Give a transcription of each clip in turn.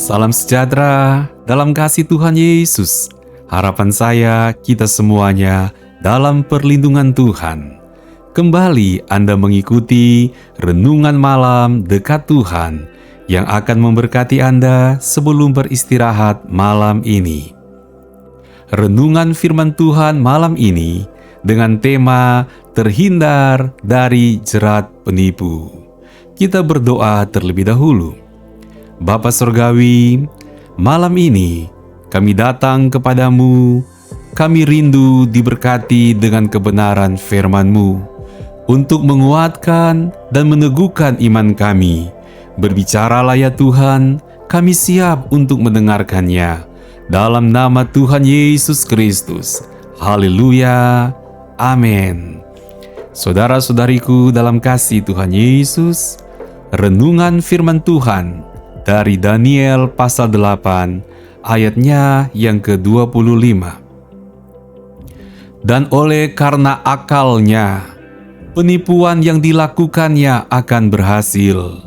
Salam sejahtera dalam kasih Tuhan Yesus. Harapan saya kita semuanya dalam perlindungan Tuhan. Kembali Anda mengikuti Renungan Malam Dekat Tuhan yang akan memberkati Anda sebelum beristirahat malam ini. Renungan firman Tuhan malam ini dengan tema terhindar dari jerat penipu. Kita berdoa terlebih dahulu. Bapa Surgawi, malam ini kami datang kepadamu, kami rindu diberkati dengan kebenaran firman-Mu untuk menguatkan dan meneguhkan iman kami. Berbicaralah ya Tuhan, kami siap untuk mendengarkannya. Dalam nama Tuhan Yesus Kristus. Haleluya. Amin. Saudara-saudariku dalam kasih Tuhan Yesus, renungan firman Tuhan dari Daniel pasal 8 ayatnya yang ke-25. Dan oleh karena akalnya, penipuan yang dilakukannya akan berhasil.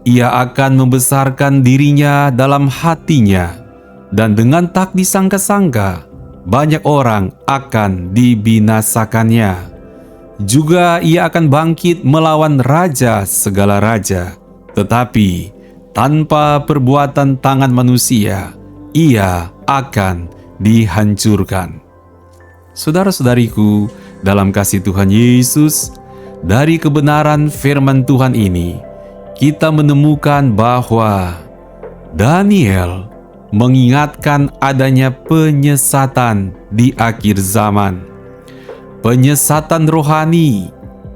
Ia akan membesarkan dirinya dalam hatinya, dan dengan tak disangka-sangka, banyak orang akan dibinasakannya. Juga ia akan bangkit melawan raja segala raja, tetapi tanpa perbuatan tangan manusia, ia akan dihancurkan. Saudara-saudariku, dalam kasih Tuhan Yesus, dari kebenaran firman Tuhan ini, kita menemukan bahwa Daniel mengingatkan adanya penyesatan di akhir zaman. Penyesatan rohani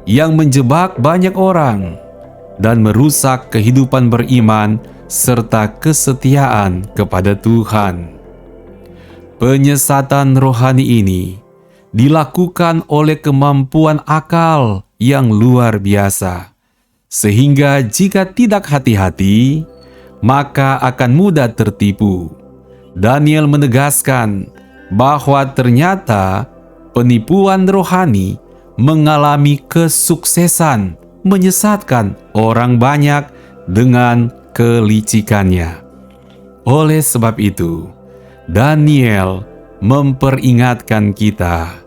yang menjebak banyak orang dan merusak kehidupan beriman serta kesetiaan kepada Tuhan. Penyesatan rohani ini dilakukan oleh kemampuan akal yang luar biasa, sehingga jika tidak hati-hati, maka akan mudah tertipu. Daniel menegaskan bahwa ternyata penipuan rohani mengalami kesuksesan menyesatkan orang banyak dengan kelicikannya. Oleh sebab itu, Daniel memperingatkan kita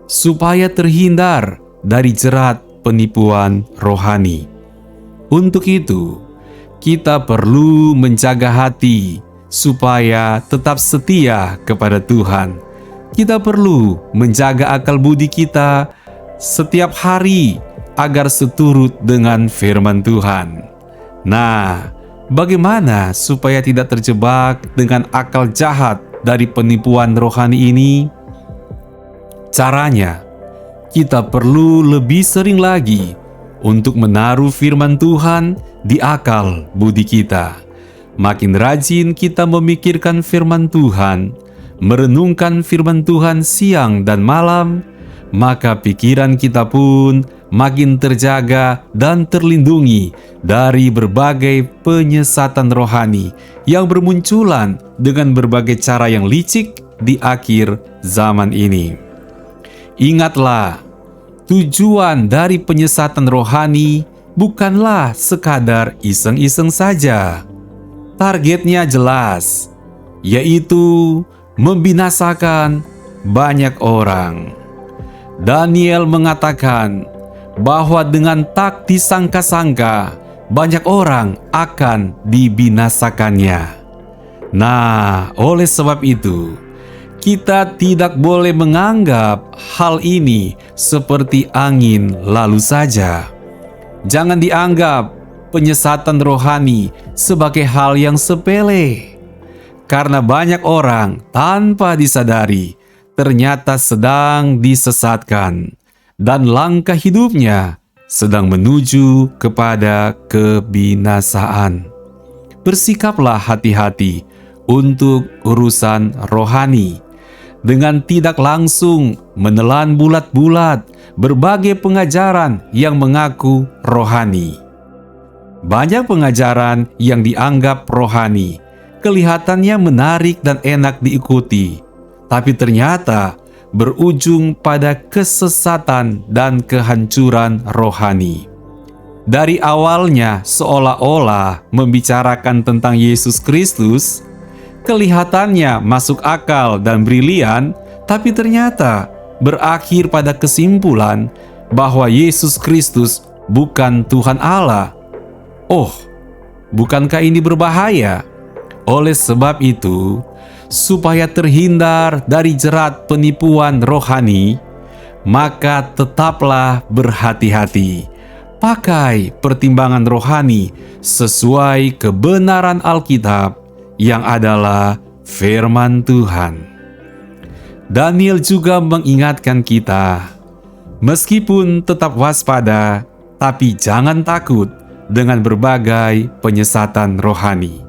supaya terhindar dari jerat penipuan rohani. Untuk itu, kita perlu menjaga hati supaya tetap setia kepada Tuhan. Kita perlu menjaga akal budi kita setiap hari agar seturut dengan firman Tuhan. Nah, bagaimana supaya tidak terjebak dengan akal jahat dari penipuan rohani ini? Caranya, kita perlu lebih sering lagi untuk menaruh firman Tuhan di akal budi kita. Makin rajin kita memikirkan firman Tuhan, merenungkan firman Tuhan siang dan malam, maka pikiran kita pun makin terjaga dan terlindungi dari berbagai penyesatan rohani yang bermunculan dengan berbagai cara yang licik di akhir zaman ini. Ingatlah, tujuan dari penyesatan rohani bukanlah sekadar iseng-iseng saja. Targetnya jelas, yaitu membinasakan banyak orang. Daniel mengatakan bahwa dengan tak disangka-sangka, banyak orang akan dibinasakannya. Nah, oleh sebab itu, kita tidak boleh menganggap hal ini seperti angin lalu saja. Jangan dianggap penyesatan rohani sebagai hal yang sepele, karena banyak orang tanpa disadari ternyata sedang disesatkan dan langkah hidupnya sedang menuju kepada kebinasaan. Bersikaplah hati-hati untuk urusan rohani dengan tidak langsung menelan bulat-bulat berbagai pengajaran yang mengaku rohani. Banyak pengajaran yang dianggap rohani kelihatannya menarik dan enak diikuti, tapi ternyata berujung pada kesesatan dan kehancuran rohani. dari awalnya seolah-olah membicarakan tentang Yesus Kristus, kelihatannya masuk akal dan brilian, tapi ternyata berakhir pada kesimpulan bahwa Yesus Kristus bukan Tuhan Allah. Oh, bukankah ini berbahaya? Oleh sebab itu, supaya terhindar dari jerat penipuan rohani, maka tetaplah berhati-hati. Pakai pertimbangan rohani sesuai kebenaran Alkitab yang adalah firman Tuhan. Daniel juga mengingatkan kita, meskipun tetap waspada, tapi jangan takut dengan berbagai penyesatan rohani.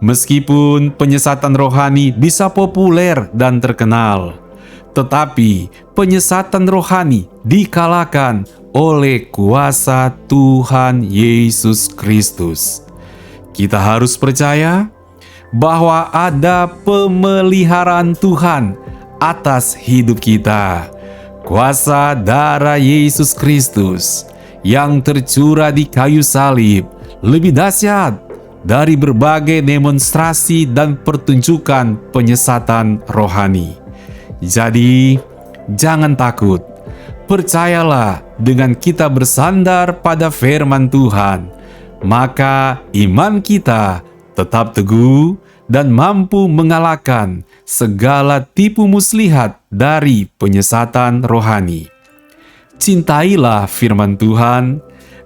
Meskipun penyesatan rohani bisa populer dan terkenal, tetapi penyesatan rohani dikalahkan oleh kuasa Tuhan Yesus Kristus. Kita harus percaya bahwa ada pemeliharaan Tuhan atas hidup kita. Kuasa darah Yesus Kristus yang tercurah di kayu salib lebih dahsyat dari berbagai demonstrasi dan pertunjukan penyesatan rohani. Jadi, jangan takut. Percayalah, dengan kita bersandar pada firman Tuhan, maka iman kita tetap teguh dan mampu mengalahkan segala tipu muslihat dari penyesatan rohani. Cintailah firman Tuhan,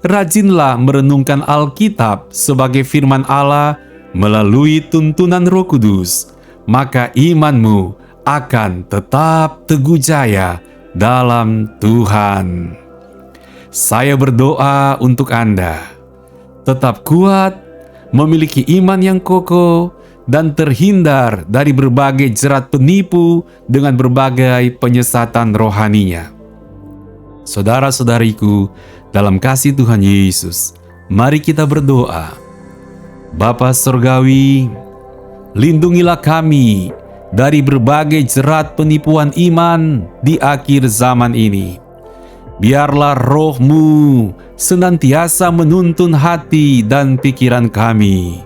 rajinlah merenungkan Alkitab sebagai firman Allah melalui tuntunan Roh Kudus, maka imanmu akan tetap teguh jaya dalam Tuhan. Saya berdoa untuk Anda, tetap kuat, memiliki iman yang kokoh, dan terhindar dari berbagai jerat penipu dengan berbagai penyesatan rohaninya. Saudara-saudariku, dalam kasih Tuhan Yesus, mari kita berdoa. Bapa Surgawi, lindungilah kami dari berbagai jerat penipuan iman di akhir zaman ini. Biarlah Roh-Mu senantiasa menuntun hati dan pikiran kami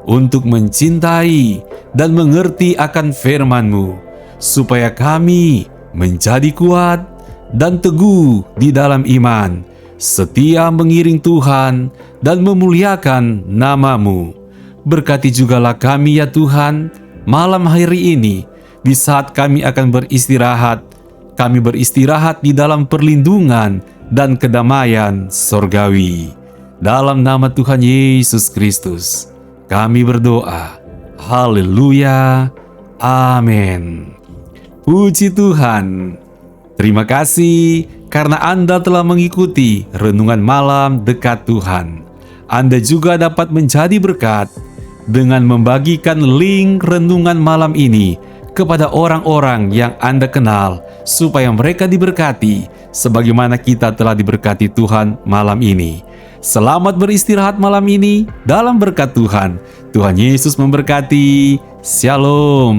untuk mencintai dan mengerti akan firman-Mu, supaya kami menjadi kuat dan teguh di dalam iman, setia mengiring Tuhan dan memuliakan nama-Mu. Berkati jugalah kami ya Tuhan, malam hari ini, di saat kami akan beristirahat, kami beristirahat di dalam perlindungan dan kedamaian sorgawi. Dalam nama Tuhan Yesus Kristus, kami berdoa. Haleluya. Amin. Puji Tuhan. Terima kasih karena Anda telah mengikuti Renungan Malam Dekat Tuhan. Anda juga dapat menjadi berkat dengan membagikan link renungan malam ini kepada orang-orang yang Anda kenal, supaya mereka diberkati sebagaimana kita telah diberkati Tuhan malam ini. Selamat beristirahat malam ini dalam berkat Tuhan. Tuhan Yesus memberkati. Shalom.